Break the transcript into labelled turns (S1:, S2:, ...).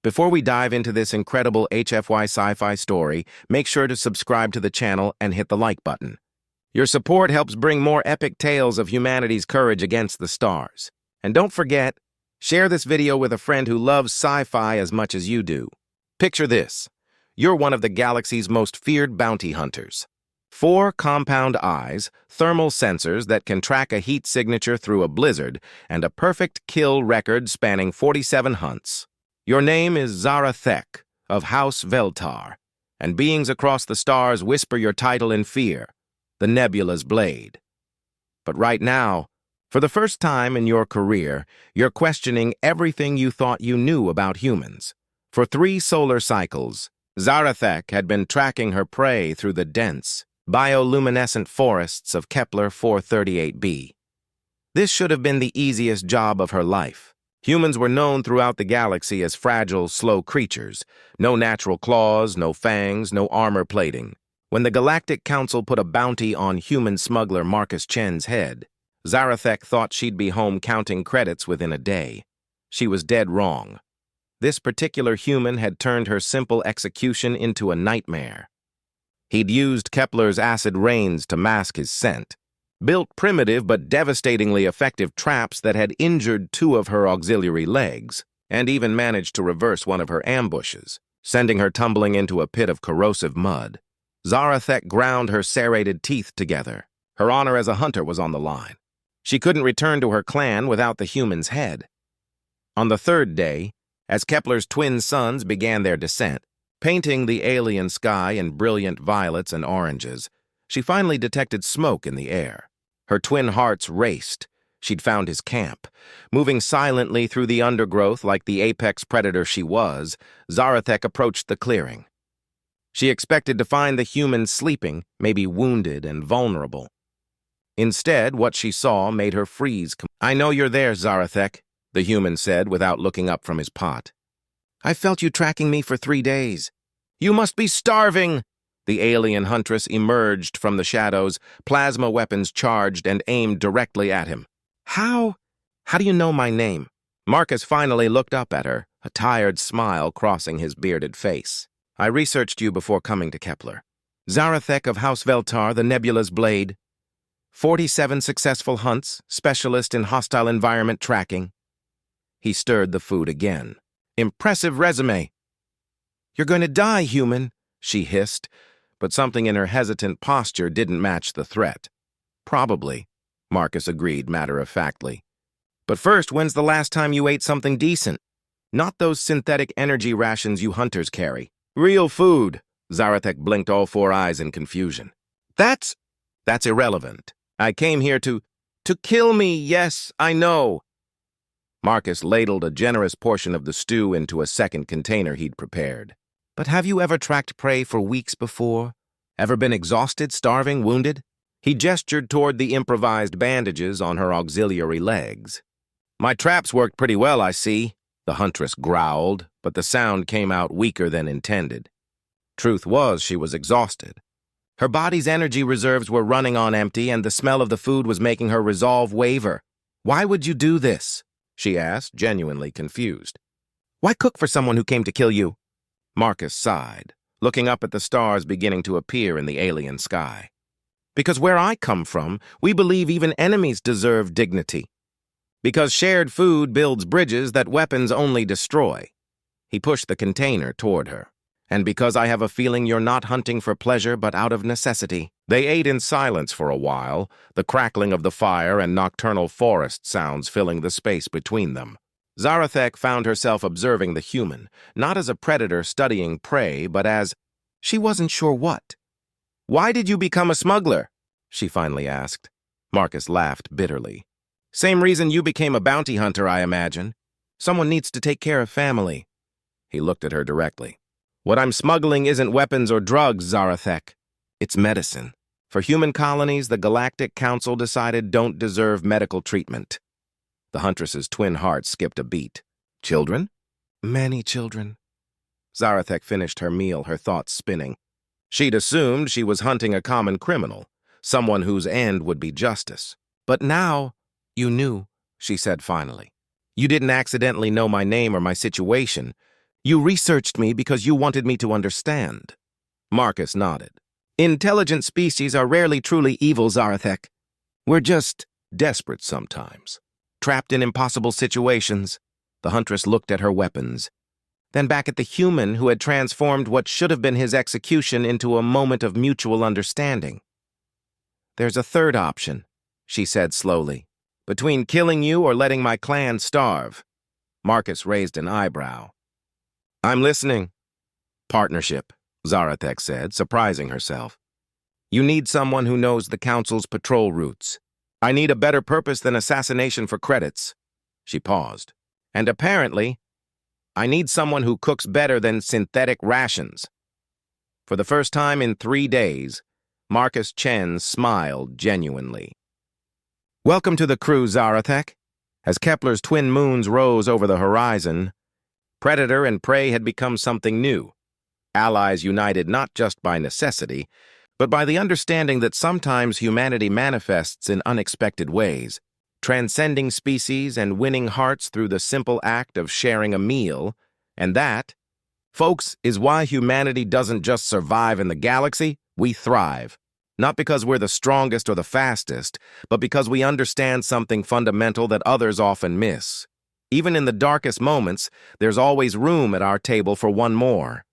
S1: Before we dive into this incredible HFY sci-fi story, make sure to subscribe to the channel and hit the like button. Your support helps bring more epic tales of humanity's courage against the stars. And don't forget, share this video with a friend who loves sci-fi as much as you do. Picture this. You're one of the galaxy's most feared bounty hunters. 4 compound eyes, thermal sensors that can track a heat signature through a blizzard, and a perfect kill record spanning 47 hunts. Your name is Zara'thek of House Veltar, and beings across the stars whisper your title in fear, the Nebula's Blade. But right now, for the first time in your career, you're questioning everything you thought you knew about humans. For 3 solar cycles, Zara'thek had been tracking her prey through the dense, bioluminescent forests of Kepler 438b. This should have been the easiest job of her life. Humans were known throughout the galaxy as fragile, slow creatures. No natural claws, no fangs, no armor plating. When the Galactic Council put a bounty on human smuggler Marcus Chen's head, Zara'thek thought she'd be home counting credits within a day. She was dead wrong. This particular human had turned her simple execution into a nightmare. He'd used Kepler's acid rains to mask his scent, built primitive but devastatingly effective traps that had injured 2 of her auxiliary legs, and even managed to reverse one of her ambushes, sending her tumbling into a pit of corrosive mud. Zara'thek ground her serrated teeth together. Her honor as a hunter was on the line. She couldn't return to her clan without the human's head. On the 3rd day, as Kepler's twin suns began their descent, painting the alien sky in brilliant violets and oranges, she finally detected smoke in the air. Her twin hearts raced. She'd found his camp. Moving silently through the undergrowth like the apex predator she was, Zara'thek approached the clearing. She expected to find the humans sleeping, maybe wounded and vulnerable. Instead, what she saw made her freeze. "I know you're there, Zara'thek," the human said without looking up from his pot. "I felt you tracking me for 3 days. You must be starving!" The alien huntress emerged from the shadows, plasma weapons charged and aimed directly at him. How do you know my name?" Marcus finally looked up at her, a tired smile crossing his bearded face. "I researched you before coming to Kepler. Zara'thek of House Veltar, the Nebula's Blade. 47 successful hunts, specialist in hostile environment tracking." He stirred the food again. "Impressive resume." "You're going to die, human," she hissed, but something in her hesitant posture didn't match the threat. "Probably," Marcus agreed matter-of-factly. "But first, when's the last time you ate something decent? Not those synthetic energy rations you hunters carry. Real food." Zara'thek blinked all 4 eyes in confusion. That's irrelevant. I came here to kill me, yes, I know." Marcus ladled a generous portion of the stew into a second container he'd prepared. "But have you ever tracked prey for weeks before? Ever been exhausted, starving, wounded?" He gestured toward the improvised bandages on her auxiliary legs. "My traps worked pretty well, I see," the huntress growled, but the sound came out weaker than intended. Truth was, she was exhausted. Her body's energy reserves were running on empty, and the smell of the food was making her resolve waver. "Why would you do this?" she asked, genuinely confused. "Why cook for someone who came to kill you?" Marcus sighed, looking up at the stars beginning to appear in the alien sky. "Because where I come from, we believe even enemies deserve dignity. Because shared food builds bridges that weapons only destroy." He pushed the container toward her. "And because I have a feeling you're not hunting for pleasure but out of necessity." They ate in silence for a while, the crackling of the fire and nocturnal forest sounds filling the space between them. Zara'thek found herself observing the human, not as a predator studying prey, but as... she wasn't sure what. "Why did you become a smuggler?" she finally asked. Marcus laughed bitterly. "Same reason you became a bounty hunter, I imagine. Someone needs to take care of family." He looked at her directly. "What I'm smuggling isn't weapons or drugs, Zara'thek. It's medicine. For human colonies, the Galactic Council decided don't deserve medical treatment." The huntress's twin heart skipped a beat. "Children?" "Many children." Zara'thek finished her meal, her thoughts spinning. She'd assumed she was hunting a common criminal, someone whose end would be justice. "But now, you knew," she said finally. "You didn't accidentally know my name or my situation. You researched me because you wanted me to understand. Marcus nodded. Intelligent species are rarely truly evil, Zara'thek. We're just desperate sometimes. Trapped in impossible situations. The huntress looked at her weapons, then back at the human who had transformed what should have been his execution into a moment of mutual understanding. There's a third option, she said slowly. Between killing you or letting my clan starve. Marcus raised an eyebrow. I'm listening. Partnership, Zara'thek said, surprising herself. You need someone who knows the Council's patrol routes. I need a better purpose than assassination for credits. She paused. And apparently, I need someone who cooks better than synthetic rations. For the first time in 3 days, Marcus Chen smiled genuinely. Welcome to the crew, Zara'thek. As Kepler's twin moons rose over the horizon, predator and prey had become something new. Allies united not just by necessity, but by the understanding that sometimes humanity manifests in unexpected ways, transcending species and winning hearts through the simple act of sharing a meal, and that, folks, is why humanity doesn't just survive in the galaxy, we thrive. Not because we're the strongest or the fastest, but because we understand something fundamental that others often miss. Even in the darkest moments, there's always room at our table for one more.